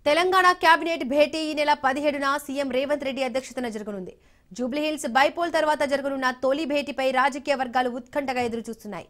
Telangana cabinet భేటీ ఈ నెల 17న CM Revanth Reddy అధ్యక్షతన జరగనుంది. జూబ్లీహిల్స్ బైపోల్ తర్వాత జరగనున్న తొలి భేటీపై రాజకీయ వర్గాలు ఉత్కంఠగా ఎదురుచూస్తున్నాయి.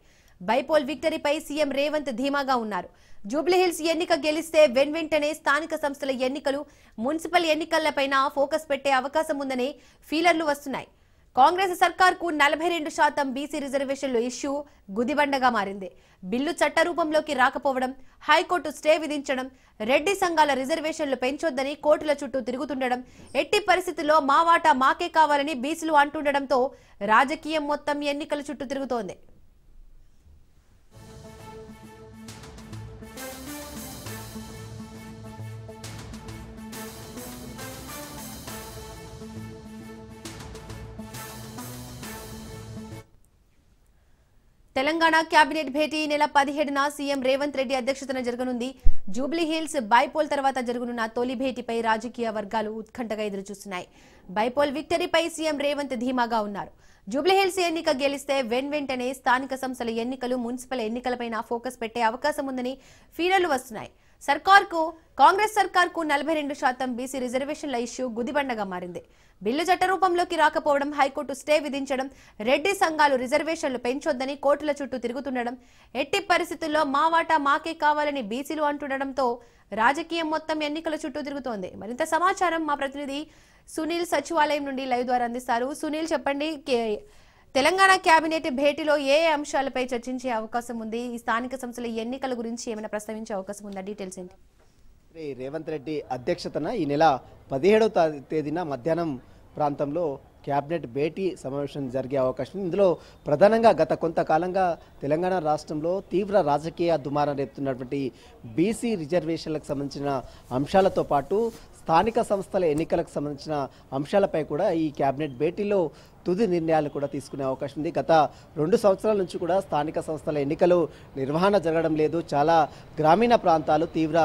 బైపోల్ విక్టరీపై సీఎం రేవంత్ ధీమాగా ఉన్నారు. జూబ్లీహిల్స్ ఎన్నిక గెలిస్తే వెంటనే స్థానిక సంస్థల ఎన్నికలు, మున్సిపల్ ఎన్నికలపైన ఫోకస్ పెట్టే అవకాశం ఉందనే ఫీలర్లు వస్తున్నాయి. కాంగ్రెస్ సర్కార్కు 42% బీసీ రిజర్వేషన్లు ఇష్యూ గుదిబండగా మారింది. బిల్లు చట్ట రూపంలోకి రాకపోవడం, హైకోర్టు స్టే విధించడం, రెడ్డి సంఘాల రిజర్వేషన్లు పెంచొద్దని కోర్టుల చుట్టూ తిరుగుతుండడం, ఎట్టి పరిస్థితుల్లో మా వాటా మాకే కావాలని బీసీలు అంటుండడంతో రాజకీయం మొత్తం ఎన్నికల చుట్టూ తిరుగుతోంది. తెలంగాణ కేబినెట్ భేటీ ఈ నెల 17న సీఎం రేవంత్ రెడ్డి అధ్యక్షతన జరగనుంది. జూబ్లీహిల్స్ బైపోల్ తర్వాత జరగనున్న తొలి భేటీపై రాజకీయ వర్గాలు ఉత్కంఠగా ఎదురుచూస్తున్నాయి. బైపోల్ విక్టరీపై సీఎం రేవంత్ ధీమాగా ఉన్నారు. జూబ్లీహిల్స్ ఎన్నిక గెలిస్తే వెంటనే స్థానిక సంస్థల ఎన్నికలు, మున్సిపల్ ఎన్నికలపైన ఫోకస్ పెట్టే అవకాశం ఉందని ఫీలర్లు వస్తున్నాయి. కాంగ్రెస్ సర్కార్కు 42% బీసీ రిజర్వేషన్ల ఇష్యూ గుదిబండగా మారింది. బిల్లు చట్ట రూపంలోకి రాకపోవడం, హైకోర్టు స్టే విధించడం, రెడ్డి సంఘాలు రిజర్వేషన్లు పెంచొద్దని కోర్టుల చుట్టూ తిరుగుతుండడం, ఎట్టి పరిస్థితుల్లో మా వాటా మాకే కావాలని బీసీలు అంటుండడంతో రాజకీయం మొత్తం ఎన్నికల చుట్టూ తిరుగుతోంది. మరింత సమాచారం మా ప్రతినిధి సునీల్ సచివాలయం నుండి లైవ్ ద్వారా అందిస్తారు. సునీల్, చెప్పండి, తెలంగాణ కేబినెట్ భేటీలో ఏ అంశాలపై చర్చించే అవకాశం ఉంది? ఈ స్థానిక సంస్థల ఎన్నికల గురించి ఏమైనా ప్రస్తావించే అవకాశం ఉందా? డీటెయిల్స్ ఏంటి? రేవంత్ రెడ్డి అధ్యక్షతన ఈ నెల 17వ తేదీన మధ్యాహ్నం ప్రాంతంలో క్యాబినెట్ భేటీ సమావేశం జరిగే అవకాశం ఉంది. ఇందులో ప్రధానంగా గత కొంతకాలంగా తెలంగాణ రాష్ట్రంలో తీవ్ర రాజకీయ దుమారం రేపుతున్నటువంటి బీసీ రిజర్వేషన్లకు సంబంధించిన అంశాలతో పాటు స్థానిక సంస్థల ఎన్నికలకు సంబంధించిన అంశాలపై కూడా ఈ క్యాబినెట్ భేటీలో తుది నిర్ణయాలు కూడా తీసుకునే అవకాశం ఉంది. గత 2 సంవత్సరాల నుంచి కూడా స్థానిక సంస్థల ఎన్నికలు నిర్వహణ జరగడం లేదు. చాలా గ్రామీణ ప్రాంతాలు తీవ్ర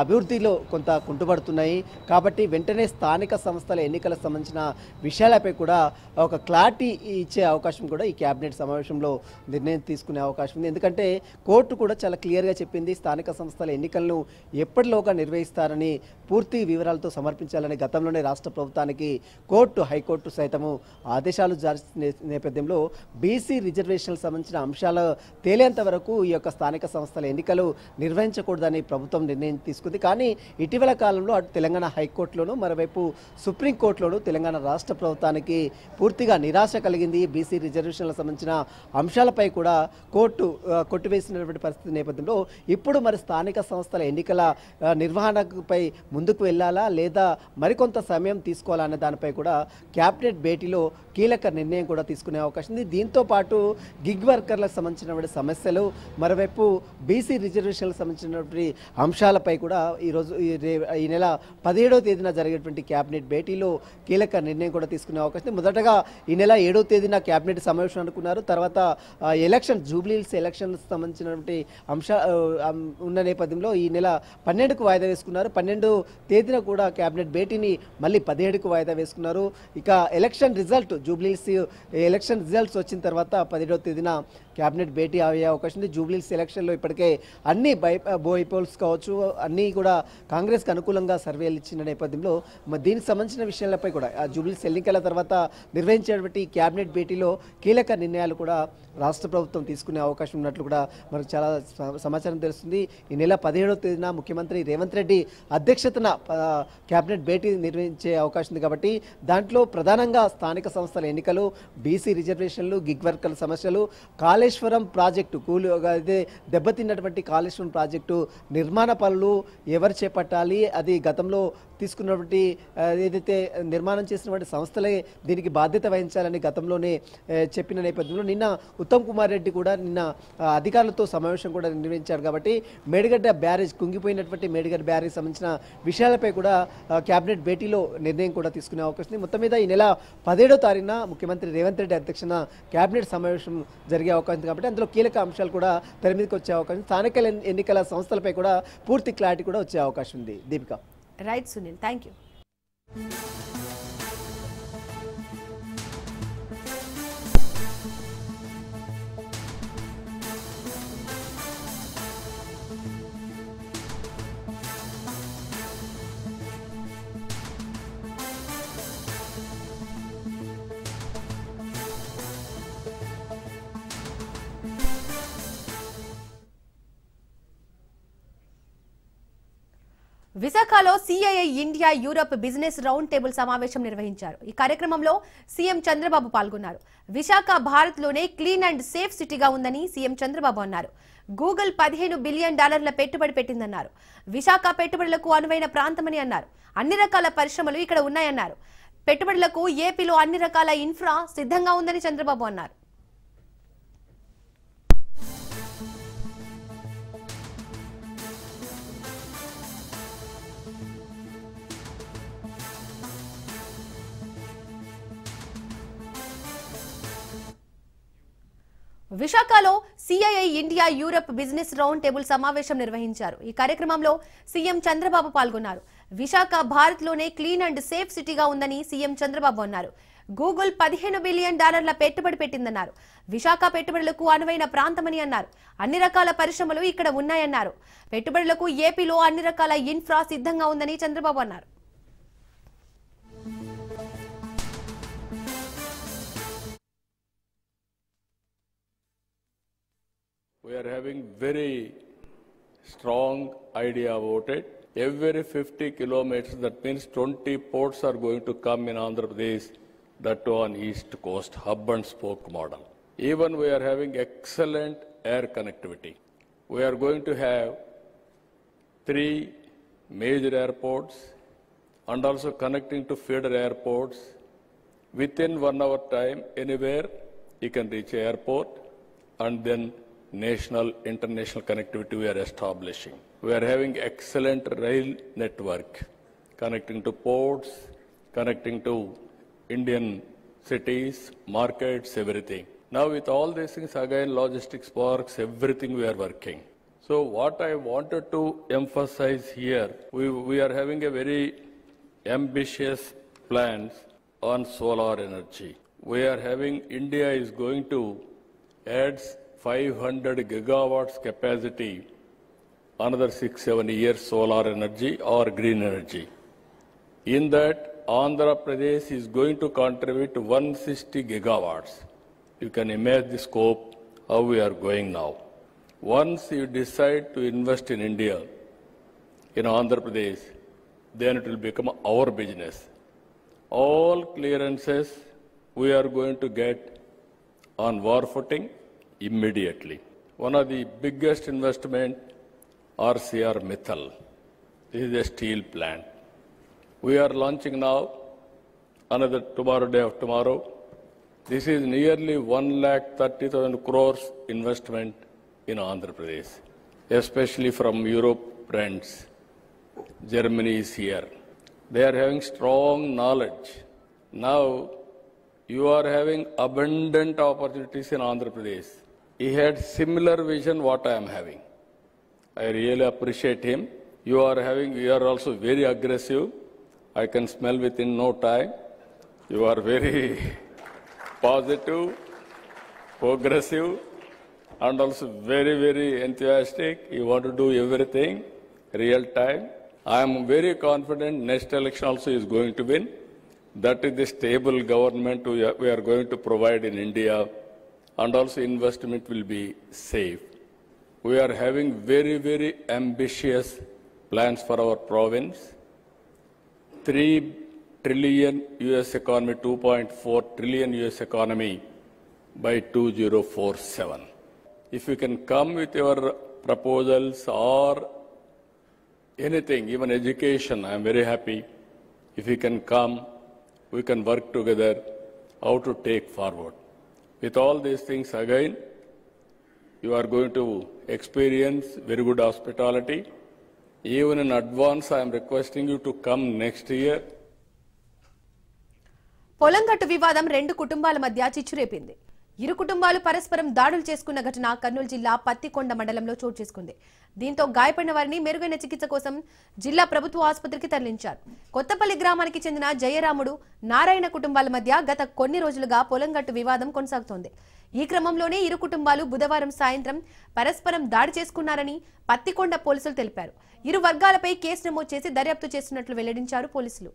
అభివృద్ధిలో కొంత కుంటుపడుతున్నాయి. కాబట్టి వెంటనే స్థానిక సంస్థల ఎన్నికలకు సంబంధించిన విషయాలపై కూడా ఒక క్లారిటీ ఇచ్చే అవకాశం కూడా ఈ క్యాబినెట్ సమావేశంలో నిర్ణయం తీసుకునే అవకాశం ఉంది. ఎందుకంటే కోర్టు కూడా చాలా క్లియర్గా చెప్పింది, స్థానిక సంస్థల ఎన్నికలను ఎప్పటిలోగా నిర్వహిస్తారని పూర్తి వివరాలతో సమర్పించాలని గతంలోనే రాష్ట్ర ప్రభుత్వానికి హైకోర్టు సైతము ఆదేశాలు జారీ నేపథ్యంలో బీసీ రిజర్వేషన్లకు సంబంధించిన అంశాలు తేలేంత వరకు ఈ యొక్క స్థానిక సంస్థల ఎన్నికలు నిర్వహించకూడదని ప్రభుత్వం నిర్ణయం తీసుకుంది. కానీ ఇటీవల కాలంలో అటు తెలంగాణ హైకోర్టులోను, మరోవైపు సుప్రీంకోర్టులోను తెలంగాణ రాష్ట్ర ప్రభుత్వానికి పూర్తిగా నిరాశ కలిగింది. బీసీ రిజర్వేషన్లకు సంబంధించిన అంశాలపై కూడా కోర్టు కొట్టివేసినటువంటి పరిస్థితి నేపథ్యంలో ఇప్పుడు మరి స్థానిక సంస్థల ఎన్నికల నిర్వహణపై ముందుకు వెళ్ళాలా లేదా మరికొంత సమయం తీసుకోవాలా అనే దానిపై కూడా క్యాబినెట్ భేటీలో కీలక నిర్ణయం కూడా తీసుకునే అవకాశం ఉంది. దీంతో పాటు గిగ్ వర్కర్లకు సంబంధించినటువంటి సమస్యలు, మరోవైపు బీసీ రిజర్వేషన్లకు సంబంధించినటువంటి అంశాలపై కూడా ఈరోజు ఈ నెల 17వ తేదీన జరిగేటువంటి క్యాబినెట్ భేటీలో కీలక నిర్ణయం కూడా తీసుకునే అవకాశం ఉంది. మొదటగా ఈ నెల 7వ తేదీన క్యాబినెట్ సమావేశం అనుకున్నారు. తర్వాత జూబ్లీహిల్స్ ఎలక్షన్లకు సంబంధించినటువంటి ఉన్న నేపథ్యంలో ఈ నెల 12కు వాయిదా వేసుకున్నారు. 12వ తేదీన కూడా క్యాబినెట్ భేటీని మళ్ళీ 17కు వాయిదా వేసుకున్నారు. ఇక జూబ్లీహిల్స్ ఎలక్షన్ రిజల్ట్స్ వచ్చిన తర్వాత 17వ తేదీన క్యాబినెట్ భేటీ అయ్యే అవకాశం ఉంది. జూబ్లీహిల్స్ ఎలక్షన్లో ఇప్పటికే అన్ని బైపోల్స్ కావచ్చు, అన్నీ కూడా కాంగ్రెస్కి అనుకూలంగా సర్వేలు ఇచ్చిన నేపథ్యంలో దీనికి సంబంధించిన విషయాలపై కూడా జూబ్లీహిల్స్ ఎన్నికల తర్వాత నిర్వహించేటువంటి క్యాబినెట్ భేటీలో కీలక నిర్ణయాలు కూడా రాష్ట్ర ప్రభుత్వం తీసుకునే అవకాశం ఉన్నట్లు కూడా మనకు చాలా సమాచారం తెలుస్తుంది. ఈ నెల 17వ తేదీన ముఖ్యమంత్రి రేవంత్ రెడ్డి అధ్యక్షతన క్యాబినెట్ భేటీ నిర్వహించే అవకాశం ఉంది. కాబట్టి దాంట్లో ప్రధానంగా స్థానిక సంస్థల ఎన్నికలు, బీసీ రిజర్వేషన్లు, గిగ్ వర్కర్ల సమస్యలు, కాళేశ్వరం ప్రాజెక్టు దెబ్బతిన్నటువంటి కాళేశ్వరం ప్రాజెక్టు నిర్మాణ పనులు ఎవరు చేపట్టాలి, అది గతంలో తీసుకున్నటువంటి ఏదైతే నిర్మాణం చేసినటువంటి సంస్థలే దీనికి బాధ్యత వహించాలని గతంలోనే చెప్పిన నేపథ్యంలో నిన్న ఉత్తమ్ కుమార్ రెడ్డి కూడా అధికారులతో సమావేశం కూడా నిర్వహించారు. కాబట్టి మేడిగడ్డ బ్యారేజ్, కుంగిపోయినటువంటి మేడిగడ్డ బ్యారేజ్ సంబంధించిన విషయాలపై కూడా క్యాబినెట్ భేటీలో నిర్ణయం కూడా తీసుకునే అవకాశం ఉంది. మొత్తం మీద ఈ నెల 17వ తారీఖున ముఖ్యమంత్రి రేవంత్ రెడ్డి అధ్యక్షన క్యాబినెట్ సమావేశం జరిగే అవకాశం ఉంది. కాబట్టి అందులో కీలక అంశాలు కూడా తెర మీదకి వచ్చే అవకాశం, స్థానిక ఎన్నికల సంస్థలపై కూడా పూర్తి క్లారిటీ కూడా వచ్చే అవకాశం ఉంది. Deepika. Right Sunil, thank you. విశాఖలో CII India Europe business round table సమావేశం నిర్వహించారు. ఈ కార్యక్రమంలో సీఎం చంద్రబాబు పాల్గొన్నారు. విశాఖ భారత్లోనే క్లీన్ అండ్ సేఫ్ సిటీగా ఉందని సీఎం చంద్రబాబు అన్నారు. గూగుల్ $15 బిలియన్ పెట్టుబడి పెట్టిందన్నారు. విశాఖ పెట్టుబడులకు అనువైన ప్రాంతమని అన్నారు. అన్ని రకాల పరిశ్రమలు ఇక్కడ ఉన్నాయన్నారు. పెట్టుబడులకు ఏపీలో అన్ని రకాల ఇన్ఫ్రా సిద్ధంగా ఉందని చంద్రబాబు అన్నారు. విశాఖలో CII India Europe business round table సమావేశం నిర్వహించారు. ఈ కార్యక్రమంలో సీఎం చంద్రబాబు పాల్గొన్నారు. విశాఖ భారత్లోనే క్లీన్ అండ్ సేఫ్ సిటీగా ఉందని సీఎం చంద్రబాబు అన్నారు. గూగుల్ $15 బిలియన్ పెట్టుబడి పెట్టిందన్నారు. విశాఖ పెట్టుబడులకు అనువైన ప్రాంతమని అన్నారు. అన్ని రకాల పరిశ్రమలు ఇక్కడ ఉన్నాయన్నారు. పెట్టుబడులకు ఏపీలో అన్ని రకాల ఇన్ఫ్రా సిద్ధంగా ఉందని చంద్రబాబు అన్నారు. We are having very strong idea about it. Every 50 kilometers, that means 20 ports are going to come in Andhra Pradesh, that too on east coast, hub and spoke model. Even we are having excellent air connectivity. We are going to have 3 major airports and also connecting to feeder airports. Within 1 hour time, anywhere you can reach airport, and then national, international connectivity we are establishing. We are having excellent rail network, connecting to ports, connecting to Indian cities, markets, everything. Now with all these things, again, logistics parks, everything we are working. So what I wanted to emphasize here, we are having a very ambitious plans on solar energy. We are having, India is going to add 500 gigawatts capacity, another 6-7 years solar energy or green energy. In that, Andhra Pradesh is going to contribute 160 gigawatts. You can imagine the scope, how we are going now. Once you decide to invest in India, in Andhra Pradesh, then it will become our business. All clearances we are going to get on war footing immediately. One of the biggest investment, RCR Mittal. This is a steel plant. We are launching now, another tomorrow, day of tomorrow. This is nearly 1,30,000 crores investment in Andhra Pradesh, especially from Europe friends. Germany is here. They are having strong knowledge. Now, you are having abundant opportunities in Andhra Pradesh. He had similar vision what I am having. I really appreciate him. You are also very aggressive. I can smell within no time. You are very positive, progressive, and also very, very enthusiastic. You want to do everything real time. I am very confident next election also is going to win. That is the stable government we are going to provide in India, and also investment will be safe. We are having very, very ambitious plans for our province. 3 trillion US economy, 2.4 trillion US economy by 2047. If you can come with your proposals or anything, even education, I am very happy. If you can come, we can work together how to take forward. With all these things, again, you are going to experience very good hospitality. Even in advance, I am requesting you to come next year. పొలంగట్టు వివాదం 2 కుటుంబాల మధ్య చిచ్చురేపింది. ఇరు కుటుంబాలు పరస్పరం దాడులు చేసుకున్న ఘటన కర్నూలు జిల్లా పత్తికొండ మండలంలో చోటు చేసుకుంది. దీంతో గాయపడిన వారిని మెరుగైన చికిత్స కోసం జిల్లా ప్రభుత్వ ఆసుపత్రికి తరలించారు. కొత్తపల్లి గ్రామానికి చెందిన జయరాముడు, నారాయణ కుటుంబాల మధ్య గత కొన్ని రోజులుగా పొలంగట్టు వివాదం కొనసాగుతోంది. ఈ క్రమంలోనే ఇరు కుటుంబాలు బుధవారం సాయంత్రం పరస్పరం దాడి చేసుకున్నారని పత్తికొండ పోలీసులు తెలిపారు. ఇరు వర్గాలపై కేసు నమోదు చేసి దర్యాప్తు చేస్తున్నట్లు వెల్లడించారు పోలీసులు.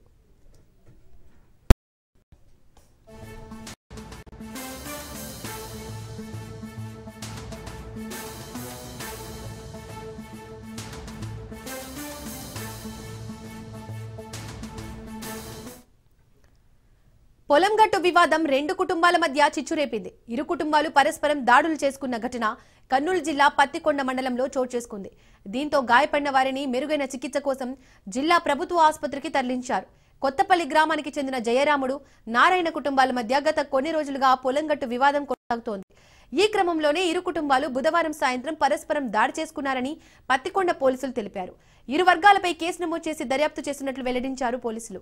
పొలంగట్టు వివాదం రెండు కుటుంబాల మధ్య చిచ్చురేపింది. ఇరు కుటుంబాలు పరస్పరం దాడులు చేసుకున్న ఘటన కర్నూలు జిల్లా పత్తికొండ మండలంలో చోటు చేసుకుంది. దీంతో గాయపడిన వారిని మెరుగైన చికిత్స కోసం జిల్లా ప్రభుత్వ ఆసుపత్రికి తరలించారు. కొత్తపల్లి గ్రామానికి చెందిన జయరాముడు, నారాయణ కుటుంబాల మధ్య గత కొన్ని రోజులుగా పొలంగట్టు వివాదం కొనసాగుతోంది. ఈ క్రమంలోనే ఇరు కుటుంబాలు బుధవారం సాయంత్రం పరస్పరం దాడి చేసుకున్నారని పత్తికొండ పోలీసులు తెలిపారు. ఇరు వర్గాలపై కేసు నమోదు చేసి దర్యాప్తు చేస్తున్నట్లు వెల్లడించారు పోలీసులు.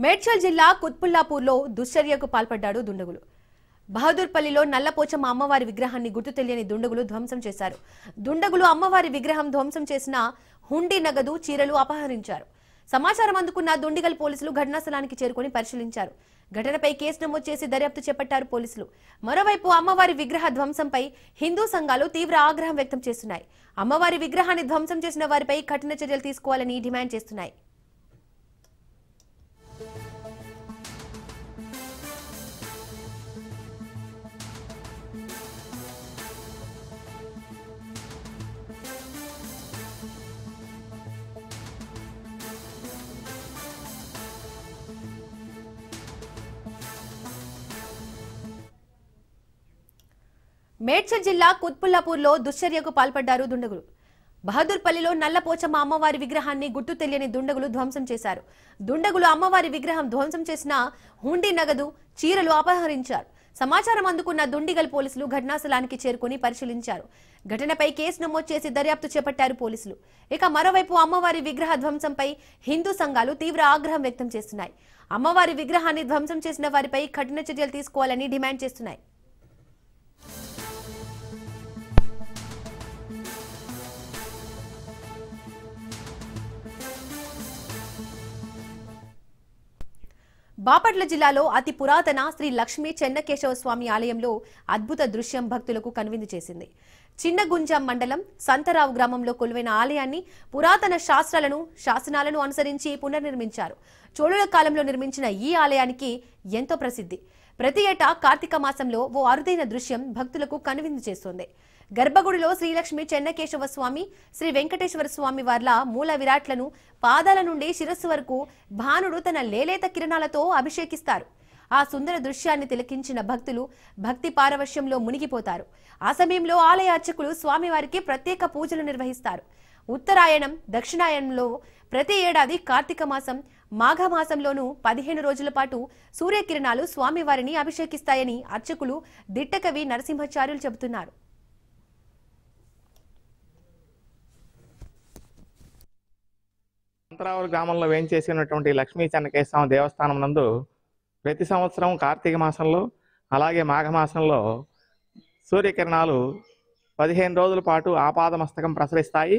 మేడ్చల్ జిల్లా కుత్బుల్లాపూర్లో దుశ్చర్యకు పాల్పడ్డాడు దుండగులు. బహదూర్పల్లిలో నల్లపోచమ్మ అమ్మవారి విగ్రహాన్ని గుర్తు తెలియని దుండగులు ధ్వంసం చేశారు. దుండగులు అమ్మవారి విగ్రహం ధ్వంసం చేసిన హుండీ, నగదు, చీరలు అపహరించారు. సమాచారం అందుకున్న దుండిగల్ పోలీసులు ఘటనా స్థలానికి చేరుకుని పరిశీలించారు. ఘటనపై కేసు నమోదు చేసి దర్యాప్తు చేపట్టారు పోలీసులు. మరోవైపు అమ్మవారి విగ్రహ ధ్వంసంపై హిందూ సంఘాలు తీవ్ర ఆగ్రహం వ్యక్తం చేస్తున్నాయి. అమ్మవారి విగ్రహాన్ని ధ్వంసం చేసిన వారిపై కఠిన చర్యలు తీసుకోవాలని డిమాండ్ చేస్తున్నాయి. మేడ్చల్ జిల్లా కుత్బుల్లాపూర్లో దుశ్చర్యకు పాల్పడ్డారు దుండగులు. బహదూర్పల్లిలో నల్లపోచమ్మ అమ్మవారి విగ్రహాన్ని గుర్తు తెలియని దుండగులు ధ్వంసం చేశారు. దుండగులు అమ్మవారి విగ్రహం ధ్వంసం చేసిన హుండీ, నగదు, చీరలు అపహరించారు. సమాచారం అందుకున్న దుండిగల్ పోలీసులు ఘటనా స్థలానికి చేరుకుని పరిశీలించారు. ఘటనపై కేసు నమోదు చేసి దర్యాప్తు చేపట్టారు పోలీసులు. ఇక మరోవైపు అమ్మవారి విగ్రహ ధ్వంసంపై హిందూ సంఘాలు తీవ్ర ఆగ్రహం వ్యక్తం చేస్తున్నాయి. అమ్మవారి విగ్రహాన్ని ధ్వంసం చేసిన వారిపై కఠిన చర్యలు తీసుకోవాలని డిమాండ్ చేస్తున్నాయి. బాపట్ల జిల్లాలో అతి పురాతన శ్రీ లక్ష్మీ చెన్నకేశవ స్వామి ఆలయంలో అద్భుత దృశ్యం భక్తులకు కనువిందు చేసింది. చిన్నగుంజాం మండలం సంతరావు గ్రామంలో కొలువైన ఆలయాన్ని పురాతన శాసనాలను అనుసరించి పునర్నిర్మించారు. చోళుల కాలంలో నిర్మించిన ఈ ఆలయానికి ఎంతో ప్రసిద్ధి. ప్రతి ఏటా కార్తీక మాసంలో ఓ అరుదైన దృశ్యం భక్తులకు కనువిందు చేస్తోంది. గర్భగుడిలో శ్రీలక్ష్మి చెన్నకేశవ స్వామి, శ్రీ వెంకటేశ్వర స్వామి వార్ల మూల విరాట్లను పాదాల నుండి శిరస్సు వరకు భానుడు తన లేలేత కిరణాలతో అభిషేకిస్తారు. ఆ సుందర దృశ్యాన్ని తిలకించిన భక్తులు భక్తి పారవశ్యంలో మునిగిపోతారు. ఆ సమయంలో ఆలయ అర్చకులు స్వామివారికి ప్రత్యేక పూజలు నిర్వహిస్తారు. ఉత్తరాయణం, దక్షిణాయనంలో ప్రతి ఏడాది కార్తీక మాసం, మాఘమాసంలోనూ 15 రోజుల పాటు సూర్యకిరణాలు స్వామివారిని అభిషేకిస్తాయని అర్చకులు దిట్టకవి నరసింహాచార్యులు చెబుతున్నారు. సంతరావురు గ్రామంలో వేంచేసినటువంటి లక్ష్మీ చెన్నకేశవ దేవస్థానం నందు ప్రతి సంవత్సరం కార్తీక మాసంలో అలాగే మాఘమాసంలో సూర్యకిరణాలు 15 రోజుల పాటు ఆపాదమస్తకం ప్రసరిస్తాయి.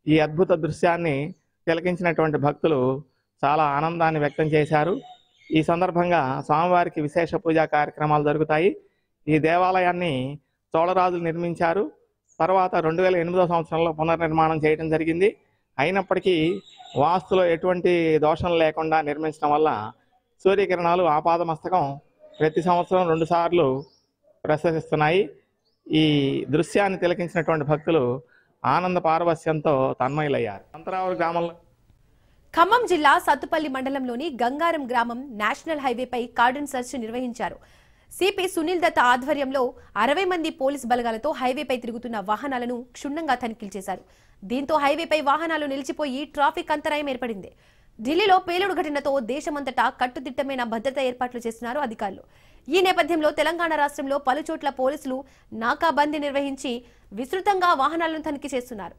ఈ అద్భుత దృశ్యాన్ని తిలకించినటువంటి భక్తులు చాలా ఆనందాన్ని వ్యక్తం చేశారు. ఈ సందర్భంగా స్వామివారికి విశేష పూజా కార్యక్రమాలు జరుగుతాయి. ఈ దేవాలయాన్ని చోళరాజులు నిర్మించారు. తర్వాత 2008వ సంవత్సరంలో పునర్నిర్మాణం చేయడం జరిగింది. అయినప్పటికీ వాస్తులో ఎటువంటి దోషం లేకుండా నిర్మించడం వల్ల సూర్యకిరణాలు ఆపాదమస్తకం ప్రతి సంవత్సరం 2 సార్లు ప్రసరిస్తున్నాయి. ఈ దృశ్యాన్ని తిలకించినటువంటి భక్తులు ఆనంద పారవస్యంతో తన్మయులయ్యారు. సంతరావురు గ్రామంలో ఖమ్మం జిల్లా సత్తుపల్లి మండలంలోని గంగారం గ్రామం నేషనల్ హైవేపై కార్డన్ సెర్చ్ నిర్వహించారు. సిపి సునీల్ దత్ ఆధ్వర్యంలో 60 మంది పోలీస్ బలగాలతో హైవేపై తిరుగుతున్న వాహనాలను క్షుణ్ణంగా తనిఖీలు చేశారు. దీంతో హైవేపై వాహనాలు నిలిచిపోయి ట్రాఫిక్ అంతరాయం ఏర్పడింది. ఢిల్లీలో పేలుడు ఘటనతో దేశమంతటా కట్టుదిట్టమైన భద్రతా ఏర్పాట్లు చేస్తున్నారు అధికారులు. ఈ నేపథ్యంలో తెలంగాణ రాష్ట్రంలో పలుచోట్ల పోలీసులు నాకాబందీ నిర్వహించి విస్తృతంగా వాహనాలను తనిఖీ చేస్తున్నారు.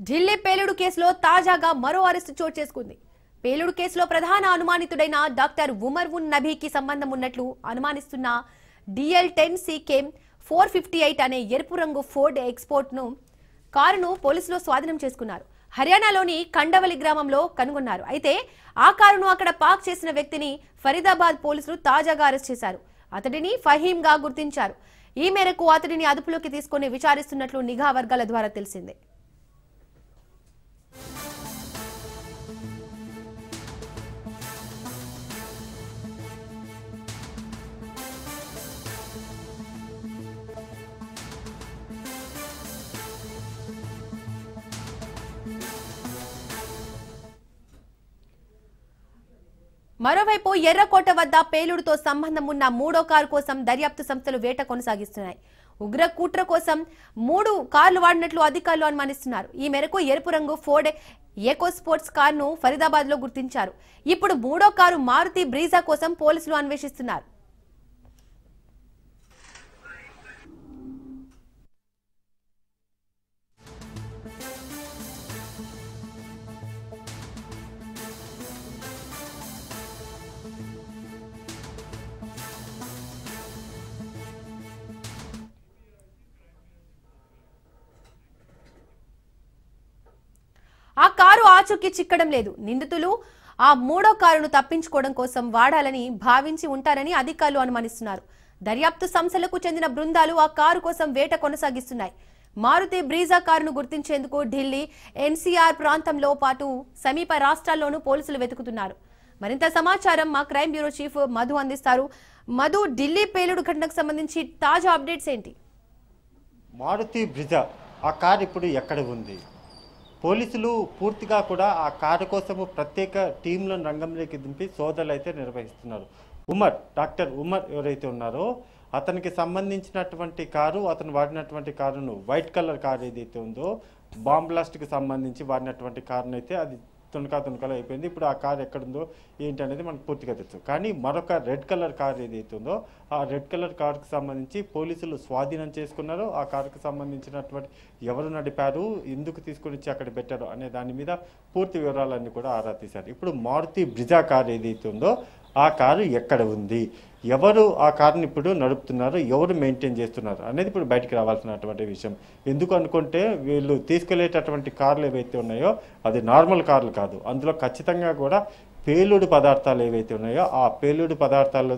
ఢిల్లీ పేలుడు కేసులో తాజాగా మరో అరెస్టు చోటు చేసుకుంది. పేలుడు కేసులో ప్రధాన అనుమానితుడైన డాక్టర్ ఉమర్ ఉన్ నబీకి సంబంధం ఉన్నట్లు అనుమానిస్తున్న DL10CK 458 అనే ఎరుపు రంగు ఫోర్డ్ ఎక్స్పోర్ట్ కారును పోలీసులు స్వాధీనం చేసుకున్నారు. హర్యానాలోని కండవలి గ్రామంలో కనుగొన్నారు. అయితే ఆ కారును అక్కడ పార్క్ చేసిన వ్యక్తిని ఫరీదాబాద్ పోలీసులు తాజాగా అరెస్ట్ చేశారు. అతడిని ఫహీం గా గుర్తించారు. ఈ మేరకు అతడిని అదుపులోకి తీసుకుని విచారిస్తున్నట్లు నిఘా వర్గాల ద్వారా తెలిసింది. మరోవైపు ఎర్రకోట వద్ద పేలుడుతో సంబంధం ఉన్న మూడో కారు కోసం దర్యాప్తు సంస్థలు వేట కొనసాగిస్తున్నాయి. ఉగ్ర కుట్ర కోసం 3 కార్లు వాడినట్లు అధికారులు అనుమానిస్తున్నారు. ఈ మేరకు ఎరుపు రంగు ఫోర్డ్ ఎకో స్పోర్ట్స్ కారును ఫరీదాబాద్ లో గుర్తించారు. ఇప్పుడు మూడో కారు మారుతి బ్రీజా కోసం పోలీసులు అన్వేషిస్తున్నారు. ఆ కారు ఆచూకీ చిక్కడం లేదు. నిందితులు ఆ మూడో కారును తప్పించుకోవడం కోసం వాడాలని భావించి ఉంటారని అధికారులు అనుమానిస్తున్నారు. దర్యాప్తు సంస్థలకు చెందిన బృందాలు ఆ కారు కోసం వేట కొనసాగిస్తున్నాయి. మారుతి బ్రీజా కారును గుర్తించేందుకు ఢిల్లీ, NCR ప్రాంతంలో పాటు సమీప రాష్ట్రాల్లోనూ పోలీసులు వెతుకుతున్నారు. మరింత సమాచారం మా క్రైమ్ బ్యూరో చీఫ్ మధు అందిస్తారు. మధు, ఢిల్లీ పేలుడు ఘటనకు సంబంధించి తాజా అప్డేట్స్ ఏంటి? మారుతి బ్రిజా ఆ కారు ఇప్పుడు ఎక్కడ ఉంది? పోలీసులు పూర్తిగా కూడా ఆ కారు కోసము ప్రత్యేక టీంలను రంగంలోకి దింపి సోదాలు అయితే నిర్వహిస్తున్నారు. డాక్టర్ ఉమర్ ఎవరైతే ఉన్నారో అతనికి సంబంధించినటువంటి కారు, అతను వాడినటువంటి కారును వైట్ కలర్ కారు ఏదైతే ఉందో బాంబ్ బ్లాస్ట్కి సంబంధించి వాడినటువంటి కారును అయితే అది తునకలు అయిపోయింది. ఇప్పుడు ఆ కారు ఎక్కడుందో ఏంటి అనేది మనకు పూర్తిగా తెలుసు. కానీ మరొక రెడ్ కలర్ కారు ఏదైతే ఉందో ఆ రెడ్ కలర్ కారుకు సంబంధించి పోలీసులు స్వాధీనం చేసుకున్నారు. ఆ కారుకు సంబంధించినటువంటి ఎవరు నడిపారు, ఎందుకు తీసుకుని వచ్చి అక్కడ పెట్టారు అనే దాని మీద పూర్తి వివరాలన్నీ కూడా ఆరా తీశారు. ఇప్పుడు మారుతి బ్రిజా కారు ఏదైతే ఉందో ఆ కారు ఎక్కడ ఉంది, ఎవరు ఆ కారుని ఇప్పుడు నడుపుతున్నారు, ఎవరు మెయింటైన్ చేస్తున్నారు అనేది ఇప్పుడు బయటికి రావాల్సినటువంటి విషయం. ఎందుకు అనుకుంటే వీళ్ళు తీసుకెళ్లేటటువంటి కార్లు ఏవైతే ఉన్నాయో అది నార్మల్ కార్లు కాదు. అందులో ఖచ్చితంగా కూడా పేలుడు పదార్థాలు ఏవైతే ఉన్నాయో ఆ పేలుడు పదార్థాలు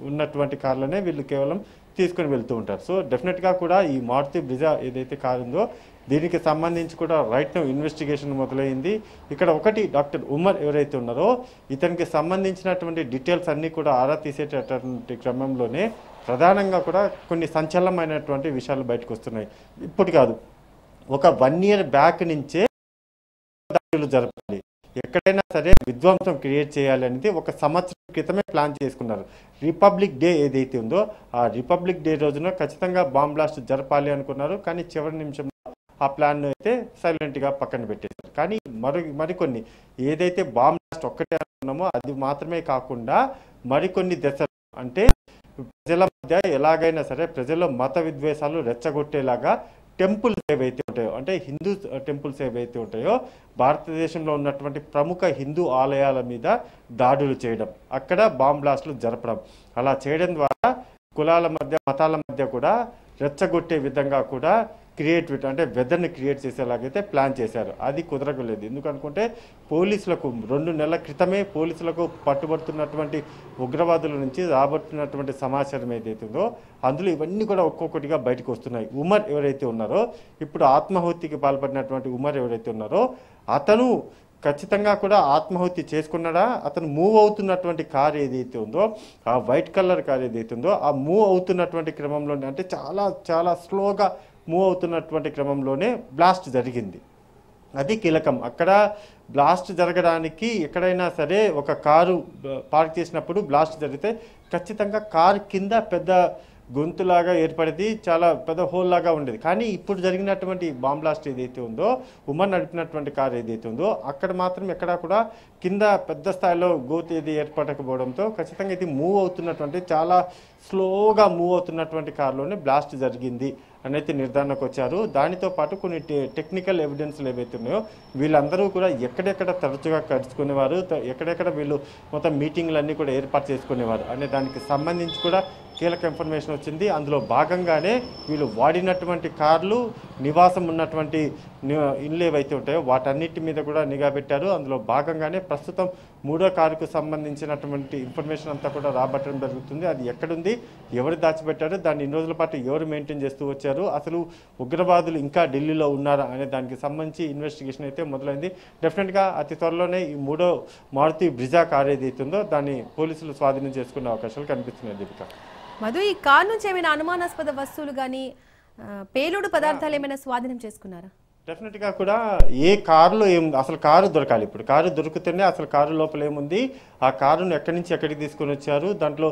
ఉన్నటువంటి కార్లనే వీళ్ళు కేవలం తీసుకుని వెళ్తూ ఉంటారు. సో డెఫినెట్గా కూడా ఈ మారుతి బ్రిజా ఏదైతే కారు ఉందో దీనికి సంబంధించి కూడా రైట్ నౌ ఇన్వెస్టిగేషన్ మొదలైంది. ఇక్కడ ఒకటి డాక్టర్ ఉమర్ ఎవరైతే ఉన్నారో ఇతనికి సంబంధించినటువంటి డీటెయిల్స్ అన్నీ కూడా ఆరా తీసేటటువంటి క్రమంలోనే ప్రధానంగా కూడా కొన్ని సంచలనమైనటువంటి విషయాలు బయటకు వస్తున్నాయి. ఇప్పుడు కాదు, ఒక 1 year బ్యాక్ నుంచే దాడులు జరపాలి, ఎక్కడైనా సరే విధ్వంసం క్రియేట్ చేయాలి అనేది 1 సంవత్సరం క్రితమే ప్లాన్ చేసుకున్నారు. రిపబ్లిక్ డే ఏదైతే ఉందో ఆ రిపబ్లిక్ డే రోజున ఖచ్చితంగా బాంబ్ బ్లాస్ట్ జరపాలి అనుకున్నారు. కానీ చివరి నిమిషంలో ఆ ప్లాన్ అయితే సైలెంట్గా పక్కన పెట్టేశారు. కానీ మరికొన్ని ఏదైతే బాంబ్ బ్లాస్ట్ ఒక్కటే అనుకున్నామో అది మాత్రమే కాకుండా మరికొన్ని దశలు, అంటే ప్రజల మధ్య ఎలాగైనా సరే ప్రజల్లో మత విద్వేషాలు రెచ్చగొట్టేలాగా టెంపుల్స్ ఏవైతే ఉంటాయో, అంటే హిందూ టెంపుల్స్ ఏవైతే ఉంటాయో భారతదేశంలో ఉన్నటువంటి ప్రముఖ హిందూ ఆలయాల మీద దాడులు చేయడం, అక్కడ బాంబ్ బ్లాస్టులు జరపడం, అలా చేయడం ద్వారా కులాల మధ్య మతాల మధ్య కూడా రెచ్చగొట్టే విధంగా కూడా క్రియేటివిటీ అంటే వెదర్ని క్రియేట్ చేసేలాగైతే ప్లాన్ చేశారు. అది కుదరగలేదు. ఎందుకనుకుంటే పోలీసులకు 2 నెలల క్రితమే పోలీసులకు పట్టుబడుతున్నటువంటి ఉగ్రవాదుల నుంచి రాబడుతున్నటువంటి సమాచారం ఏదైతే ఉందో అందులో ఇవన్నీ కూడా ఒక్కొక్కటిగా బయటకు వస్తున్నాయి. ఉమర్ ఎవరైతే ఉన్నారో, ఇప్పుడు ఆత్మాహుతికి పాల్పడినటువంటి ఉమర్ ఎవరైతే ఉన్నారో అతను ఖచ్చితంగా కూడా ఆత్మాహుతి చేసుకున్నాడా, అతను మూవ్ అవుతున్నటువంటి కార్ ఏదైతే ఉందో ఆ వైట్ కలర్ కార్ ఏదైతే ఉందో ఆ మూవ్ అవుతున్నటువంటి క్రమంలోనే, అంటే చాలా చాలా స్లోగా మూవ్ అవుతున్నటువంటి క్రమంలోనే బ్లాస్ట్ జరిగింది. అది కీలకం. అక్కడ బ్లాస్ట్ జరగడానికి ఎక్కడైనా సరే ఒక కారు పార్క్ చేసినప్పుడు బ్లాస్ట్ జరిగితే ఖచ్చితంగా కారు కింద పెద్ద గొంతులాగా ఏర్పడేది, చాలా పెద్ద హోల్ లాగా ఉండేది. కానీ ఇప్పుడు జరిగినటువంటి బాంబ్ బ్లాస్ట్ ఏదైతే ఉందో, ఉమర్ నడిపినటువంటి కారు ఏదైతే ఉందో అక్కడ మాత్రం ఎక్కడా కూడా కింద పెద్ద స్థాయిలో గోతు ఏది ఏర్పడకపోవడంతో ఖచ్చితంగా ఇది మూవ్ అవుతున్నటువంటి, చాలా స్లోగా మూవ్ అవుతున్నటువంటి కారులోనే బ్లాస్ట్ జరిగింది అనేది నిర్ధారణకు వచ్చారు. దానితో పాటు కొన్ని టెక్నికల్ ఎవిడెన్స్లు ఏవైతే ఉన్నాయో వీళ్ళందరూ కూడా ఎక్కడెక్కడ తరచుగా కలుసుకునేవారు, ఎక్కడెక్కడ వీళ్ళు మొత్తం మీటింగ్లన్నీ కూడా ఏర్పాటు చేసుకునేవారు అనే దానికి సంబంధించి కూడా కీలక ఇన్ఫర్మేషన్ వచ్చింది. అందులో భాగంగానే వీళ్ళు వాడినటువంటి కార్లు, నివాసం ఉన్నటువంటి ఇళ్ళు ఏవైతే ఉంటాయో వాటన్నిటి మీద కూడా నిఘా పెట్టారు. అందులో భాగంగానే ప్రస్తుతం 3వ కారుకు సంబంధించినటువంటి ఇన్ఫర్మేషన్ అంతా కూడా రాబట్టడం జరుగుతుంది. అది ఎక్కడుంది, ఎవరు దాచిపెట్టారు, దాన్ని ఇన్ని రోజుల పాటు ఎవరు మెయింటైన్ చేస్తూ వచ్చారు, అసలు ఉగ్రవాదులు ఇంకా ఢిల్లీలో ఉన్నారా అనే దానికి సంబంధించి ఇన్వెస్టిగేషన్ అయితే మొదలైంది. డెఫినెట్గా అతి త్వరలోనే ఈ 3వ మారుతి బ్రిజా కారు ఏదైతే ఉందో దాన్ని పోలీసులు స్వాధీనం చేసుకునే అవకాశాలు కనిపిస్తున్నాయి. దీపిక, మధు, ఈ కారు నుంచి ఏమైనా అనుమానాస్పద వస్తువులు కానీ పేలుడు పదార్థాలు ఏమైనా స్వాధీనం చేసుకున్నారా? డెఫినెట్గా కూడా ఏ కారులో ఏముంది, అసలు కారు దొరకాలి. ఇప్పుడు కారు దొరికితేనే అసలు కారు లోపల ఏముంది, ఆ కారును ఎక్కడి నుంచి ఎక్కడికి తీసుకొని వచ్చారు, దాంట్లో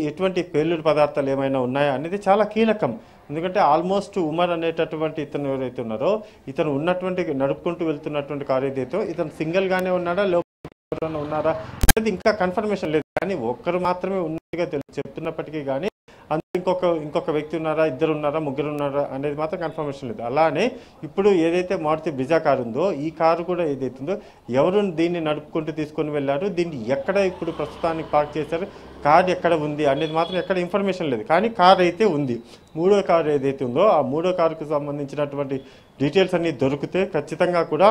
ఎటువంటి పేలుడు పదార్థాలు ఏమైనా ఉన్నాయా అనేది చాలా కీలకం. ఎందుకంటే ఆల్మోస్ట్ ఉమర్ అనేటటువంటి ఇతను ఎవరైతే ఉన్నారో, ఇతను ఉన్నటువంటి నడుపుకుంటూ వెళ్తున్నటువంటి కారు ఏదైతే ఇతను సింగిల్గానే ఉన్నాడా, లోపల ఉన్నారా అనేది ఇంకా కన్ఫర్మేషన్ లేదు. కానీ ఒక్కరు మాత్రమే ఉన్నట్టుగా చెప్తున్నప్పటికీ కానీ అందులో ఇంకొక వ్యక్తి ఉన్నారా, ఇద్దరు ఉన్నారా, ముగ్గురు ఉన్నారా అనేది మాత్రం కన్ఫర్మేషన్ లేదు. అలానే ఇప్పుడు ఏదైతే మారుతి బ్రిజా కారు ఉందో ఈ కారు కూడా ఏదైతే ఉందో ఎవరు దీన్ని నడుపుకుంటూ తీసుకొని వెళ్ళారు, దీన్ని ఎక్కడ ఇప్పుడు ప్రస్తుతానికి పార్క్ చేశారు, కారు ఎక్కడ ఉంది అనేది మాత్రం ఎక్కడ ఇన్ఫర్మేషన్ లేదు. కానీ కారు అయితే ఉంది. 3వ కారు ఏదైతే ఉందో ఆ 3వ కారుకు సంబంధించినటువంటి డీటెయిల్స్ అన్నీ దొరికితే ఖచ్చితంగా కూడా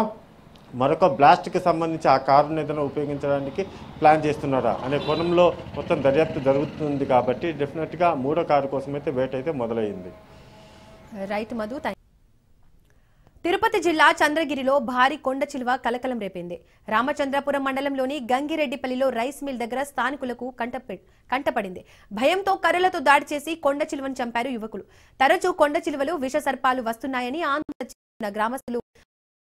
మరొక బ్లాస్ట్కి సంబంధించి ఆ కారును ఏదైనా ఉపయోగించడానికి ప్లాన్ చేస్తున్నారా అనే కోణంలో మొత్తం దర్యాప్తు జరుగుతుంది. కాబట్టి డెఫినెట్గా 3వ కారు కోసం అయితే వేట అయితే మొదలైంది. రైట్ మధు. తిరుపతి జిల్లా చంద్రగిరిలో భారీ కొండ చిలువ కలకలం రేపింది. రామచంద్రపురం మండలంలోని గంగిరెడ్డిపల్లిలో రైస్ మిల్ దగ్గర స్థానికులకు కంటపడింది. భయంతో కర్రలతో దాడి చేసి కొండ చిలువను చంపారు యువకులు. తరచూ కొండ చిలువలు విష సర్పాలు వస్తున్నాయని ఆందోళన చేస్తున్న గ్రామస్తులు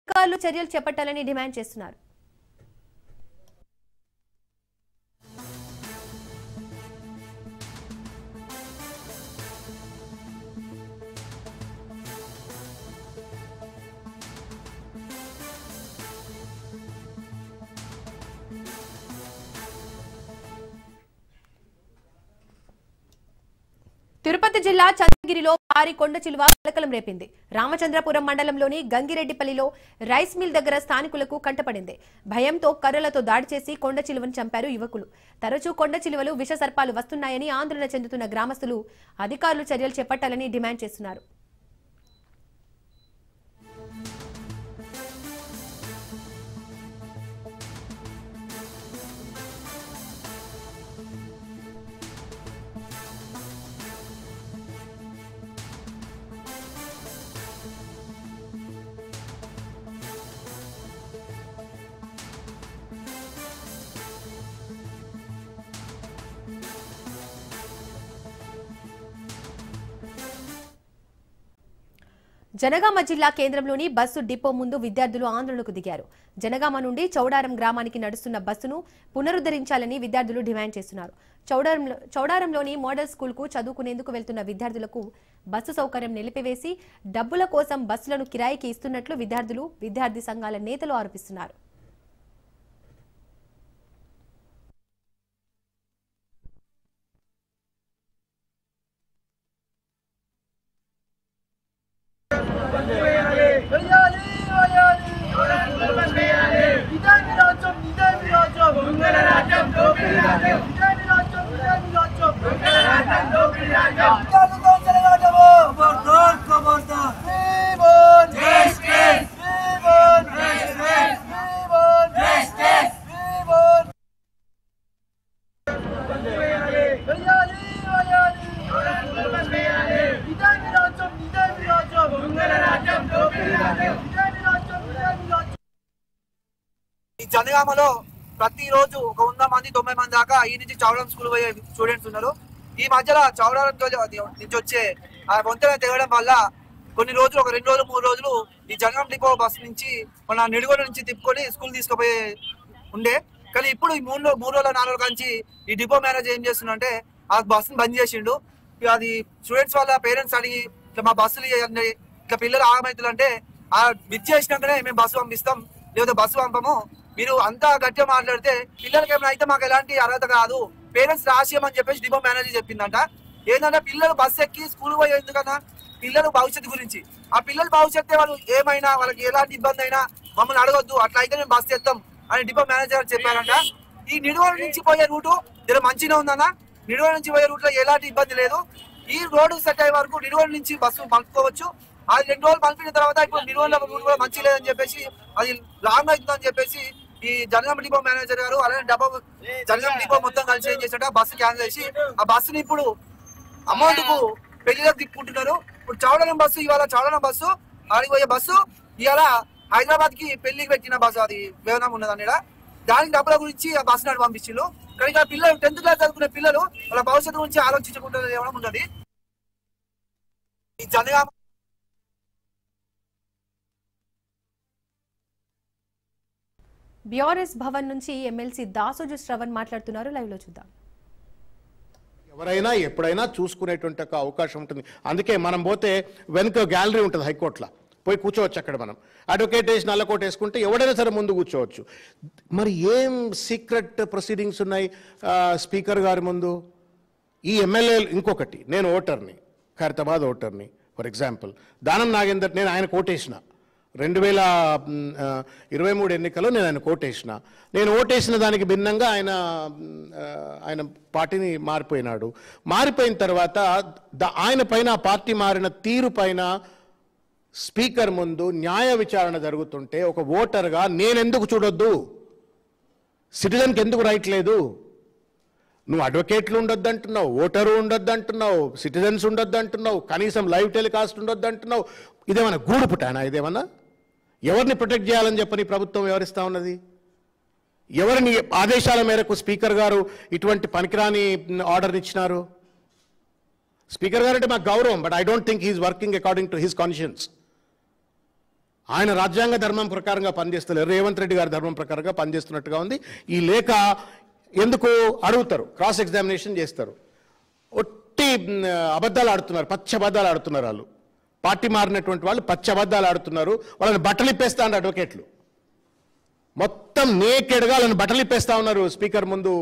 అధికారులు చర్యలు చేపట్టాలని డిమాండ్ చేస్తున్నారు. తిరుపతి జిల్లా చంద్రగిరిలో భారీ కొండ చిలువ కలకలం రేపింది. రామచంద్రపురం మండలంలోని గంగిరెడ్డిపల్లిలో రైస్ మిల్ దగ్గర స్థానికులకు కంటపడింది. భయంతో కర్రలతో దాడి చేసి కొండ చిలువను చంపారు యువకులు. తరచూ కొండ చిలువలు విష సర్పాలు వస్తున్నాయని ఆందోళన చెందుతున్న గ్రామస్తులు అధికారులు చర్యలు చేపట్టాలని డిమాండ్ చేస్తున్నారు. జనగామ జిల్లా కేంద్రంలోని బస్సు డిపో ముందు విద్యార్థులు ఆందోళనకు దిగారు. జనగామ నుండి చౌడారం గ్రామానికి నడుస్తున్న బస్సును పునరుద్ధరించాలని విద్యార్థులు డిమాండ్ చేస్తున్నారు. చౌడారంలోని మోడల్ స్కూల్కు చదువుకునేందుకు వెళ్తున్న విద్యార్థులకు బస్సు సౌకర్యం నిలిపివేసి డబ్బుల కోసం బస్సులను కిరాయికి ఇస్తున్నట్లు విద్యార్థి సంఘాల నేతలు ఆరోపిస్తున్నారు. జనగామలో ప్రతిరోజు ఒక 100 మంది 90 మంది దాకా ఈ నుంచి చౌడారం స్కూల్ పోయే స్టూడెంట్స్ ఉన్నారు. ఈ మధ్యలో చౌడారం నుంచి వచ్చే ఆ వంతెన తెగడం వల్ల కొన్ని రోజులు ఒక 2 రోజులు 3 రోజులు ఈ జనగాం డిపో బస్ నుంచి మన నిడుగోడ నుంచి తిప్పుకొని స్కూల్ తీసుకుపోయే ఉండే. కానీ ఇప్పుడు ఈ 3 రోజుల 4 రోజుల నుంచి ఈ డిపో మేనేజర్ ఏం చేస్తుందంటే ఆ బస్సును బంద్ చేసిండు. అది స్టూడెంట్స్ వాళ్ళ పేరెంట్స్ అడిగి ఇట్లా మా బస్సులు ఇట్లా పిల్లలు ఆగమవుతుంది అంటే ఆ బిచ్ చేసినాకనే మేము బస్సు పంపిస్తాం, లేదా బస్సు పంపము. మీరు అంతా గట్టిగా మాట్లాడితే పిల్లలకి ఏమైనా అయితే మాకు ఎలాంటి అర్హత కాదు, పేరెంట్స్ రాసియమని చెప్పేసి డిపో మేనేజర్ చెప్పిందంట. ఏంటంటే పిల్లలు బస్సు ఎక్కి స్కూల్ పోయి ఎందుకన్నా పిల్లలు భవిష్యత్తు గురించి, ఆ పిల్లల భవిష్యత్తు వాళ్ళు ఏమైనా వాళ్ళకి ఎలాంటి ఇబ్బంది అయినా మమ్మల్ని అడగొద్దు, అట్లా అయితే మేము బస్సు ఎత్తాం అని డిపో మేనేజర్ చెప్పారంట. ఈ నిడువల నుంచి పోయే రూటు జర మంచిగా ఉందన్న, నిడువల నుంచి పోయే రూట్ లో ఎలాంటి ఇబ్బంది లేదు. ఈ రోడ్డు సెట్ అయ్యే వరకు నిడువల నుంచి బస్సు మలుపుకోవచ్చు. అది 2 రోజులు మలిపిన తర్వాత ఇప్పుడు నిడువల రూట్ కూడా మంచి లేదని చెప్పేసి అది లాంగ్ అవుతుందని చెప్పేసి ఈ జనగాం డిపో మేనేజర్ గారు అలానే జనగాం డిపో మొత్తం కలిసి ఏం చేశాట బస్సు క్యాన్సిల్ చేసి ఆ బస్సుని ఇప్పుడు అమౌంట్ కు పెళ్లిలో తిప్పుకుంటున్నారు. ఇప్పుడు చౌడనం బస్సు, ఇవాళ చౌడనం బస్సు ఆడికి పోయే బస్సు ఇవాళ హైదరాబాద్ కి పెళ్లికి పెట్టిన బస్సు, అది వేదనం ఉన్నదండి. దానికి డబ్బుల గురించి ఆ బస్సు నాడు పంపించారు. కానీ ఆ పిల్లలు 10th క్లాస్ చదువుకునే పిల్లలు వాళ్ళ భవిష్యత్తు గురించి ఆలోచించకుండా ఏమైనా ఉన్నది. ఈ జనగాం బిఆర్ఎస్ భవన్ నుంచి ఎమ్మెల్సీ దాసోజు శ్రవణ్ మాట్లాడుతున్నారు. లైవ్ లో చూద్దాం. ఎవరైనా ఎప్పుడైనా చూసుకునేటువంటి ఒక అవకాశం ఉంటుంది. అందుకే మనం పోతే వెనుక గ్యాలరీ ఉంటుంది హైకోర్టులో, పోయి కూర్చోవచ్చు. అక్కడ మనం అడ్వకేట్ వేసి నల్లకోట వేసుకుంటే ఎవడైనా సరే ముందు కూర్చోవచ్చు. మరి ఏం సీక్రెట్ ప్రొసీడింగ్స్ ఉన్నాయి స్పీకర్ గారి ముందు? ఈ ఎమ్మెల్యే ఇంకొకటి, నేను ఓటర్ని, ఖైరతాబాద్ ఓటర్ని. ఫర్ ఎగ్జాంపుల్ దానం నాగేందర్, నేను ఆయన కోటేసిన 2023 ఎన్నికల్లో నేను ఆయన కోటేసిన. నేను ఓటేసిన దానికి భిన్నంగా ఆయన పార్టీని మారిపోయినాడు. మారిపోయిన తర్వాత ఆయన పైన, పార్టీ మారిన తీరు పైన స్పీకర్ ముందు న్యాయ విచారణ జరుగుతుంటే ఒక ఓటర్గా నేనెందుకు చూడొద్దు? సిటిజన్కి ఎందుకు రైట్ లేదు? నువ్వు అడ్వకేట్లు ఉండొద్దు అంటున్నావు, ఓటరు ఉండొద్దు అంటున్నావు, సిటిజన్స్ ఉండొద్దు అంటున్నావు, కనీసం లైవ్ టెలికాస్ట్ ఉండొద్దు అంటున్నావు. ఇదేమన్నా గూడు పుట్టానా? ఇదేమన్నా ఎవరిని ప్రొటెక్ట్ చేయాలని చెప్పని ప్రభుత్వం వ్యవహరిస్తూ ఉన్నది? ఎవరిని ఆదేశాల మేరకు స్పీకర్ గారు ఇటువంటి పనికిరాని ఆర్డర్ ఇచ్చినారు? స్పీకర్ గారు అంటే మాకు గౌరవం, but I don't think he's working according to his conscience. ఆయన రాజ్యాంగ ధర్మం ప్రకారంగా పనిచేస్తలేరు, రేవంత్ రెడ్డి గారి ధర్మం ప్రకారంగా పనిచేస్తున్నట్టుగా ఉంది. ఈ లేఖ ఎందుకు అడుగుతారు, క్రాస్ ఎగ్జామినేషన్ చేస్తారు. ఒట్టి అబద్ధాలు ఆడుతున్నారు, పచ్చి అబద్ధాలు ఆడుతున్నారు. వాళ్ళు పార్టీ మారినటువంటి వాళ్ళు పచ్చి అబద్ధాలు ఆడుతున్నారు. వాళ్ళని బట్టలు ఇప్పేస్తా ఉన్నారు అడ్వకేట్లు, మొత్తం నేకెడ్గా వాళ్ళని బట్టలు ఇప్పేస్తా ఉన్నారు. స్పీకర్ ముందు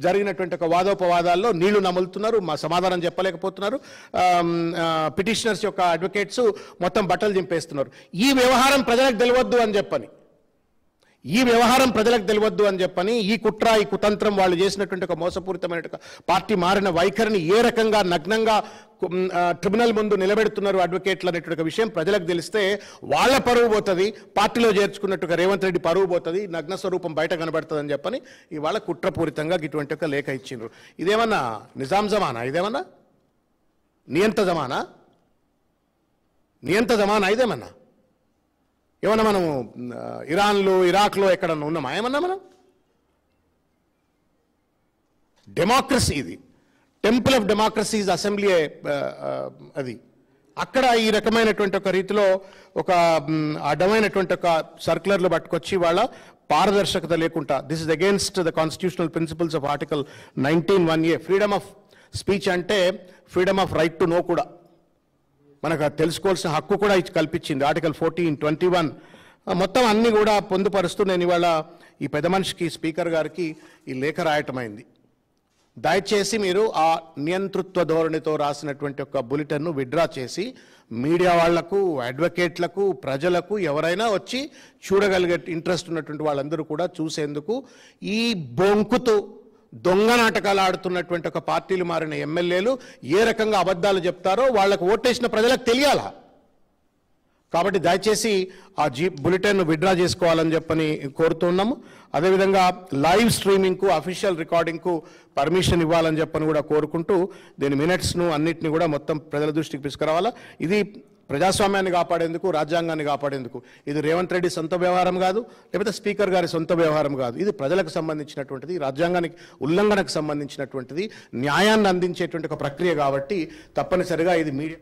జరిగినటువంటి ఒక వాదోపవాదాల్లో నీళ్లు నములుతున్నారు, మా సమాధానం చెప్పలేకపోతున్నారు. పిటిషనర్స్ యొక్క అడ్వకేట్స్ మొత్తం బట్టలు చింపేస్తున్నారు. ఈ వ్యవహారం ప్రజలకు తెలియవద్దు అని చెప్పని, ఈ కుట్ర, ఈ కుతంత్రం, వాళ్ళు చేసినటువంటి ఒక మోసపూరితమైన పార్టీ మారిన వైఖరిని ఏ రకంగా నగ్నంగా ట్రిబ్యునల్ ముందు నిలబెడుతున్నారు అడ్వకేట్లు అనేటువంటి విషయం ప్రజలకు తెలిస్తే వాళ్ళ పరువు పోతుంది, పార్టీలో చేర్చుకున్నట్టుగా రేవంత్ రెడ్డి పరువు పోతుంది, నగ్న స్వరూపం బయట కనబడుతుంది అని చెప్పని ఇవాళ కుట్రపూరితంగా ఇటువంటి ఒక లేఖ ఇచ్చిండ్రు. ఇదేమన్నా నిజాం జమానా? ఇదేమన్నా నియంత జమానా? ఇదేమన్నా ఏమన్నా మనము ఇరాన్లో, ఇరాక్లో ఎక్కడన్నా ఉన్నామా? ఏమన్నా మనం డెమోక్రసీ, ఇది temple of democracy is assembly. అది అక్కడ ఈ రకమైనటువంటి ఒక రీతిలో ఒక అడ్డమైనటువంటి ఒక సర్క్యులర్లు పట్టుకొచ్చి వాళ్ళ పారదర్శకత లేకుండా, this is against the constitutional principles of article 19(1)(a). Freedom of speech అంటే freedom of right to know కూడా, మనకు తెలుసుకోవాల్సిన హక్కు కూడా కల్పించింది ఆర్టికల్ 14(21). మొత్తం అన్ని కూడా పొందుపరుస్తూ నేను ఇవాళ ఈ పెద్ద మనిషికి, స్పీకర్ గారికి ఈ లేఖ రాయటమైంది. దయచేసి మీరు ఆ నియంతృత్వ ధోరణితో రాసినటువంటి ఒక బులెటిన్ను విత్డ్రా చేసి మీడియా వాళ్లకు, అడ్వకేట్లకు, ప్రజలకు ఎవరైనా వచ్చి చూడగలిగే ఇంట్రెస్ట్ ఉన్నటువంటి వాళ్ళందరూ కూడా చూసేందుకు, ఈ బొంకుతూ దొంగ నాటకాలు ఆడుతున్నటువంటి ఒక పార్టీలు మారిన ఎమ్మెల్యేలు ఏ రకంగా అబద్ధాలు చెప్తారో వాళ్ళకు ఓటేసిన ప్రజలకు తెలియాలా. కాబట్టి దయచేసి ఆ బులెటిన్ను విత్డ్రా చేసుకోవాలని చెప్పని కోరుతున్నాము. అదేవిధంగా లైవ్ స్ట్రీమింగ్కు, అఫీషియల్ రికార్డింగ్కు పర్మిషన్ ఇవ్వాలని చెప్పని కూడా కోరుకుంటూ దీని మినిట్స్ను అన్నిటిని కూడా మొత్తం ప్రజల దృష్టికి తీసుకురావాలా. ఇది ప్రజాస్వామ్యాన్ని కాపాడేందుకు, రాజ్యాంగాన్ని కాపాడేందుకు. ఇది రేవంత్ రెడ్డి సొంత వ్యవహారం కాదు, లేకపోతే స్పీకర్ గారి సొంత వ్యవహారం కాదు. ఇది ప్రజలకు సంబంధించినటువంటిది, రాజ్యాంగానికి ఉల్లంఘనకు సంబంధించినటువంటిది, న్యాయాన్ని అందించేటువంటి ఒక ప్రక్రియ. కాబట్టి తప్పనిసరిగా ఇది మీడియా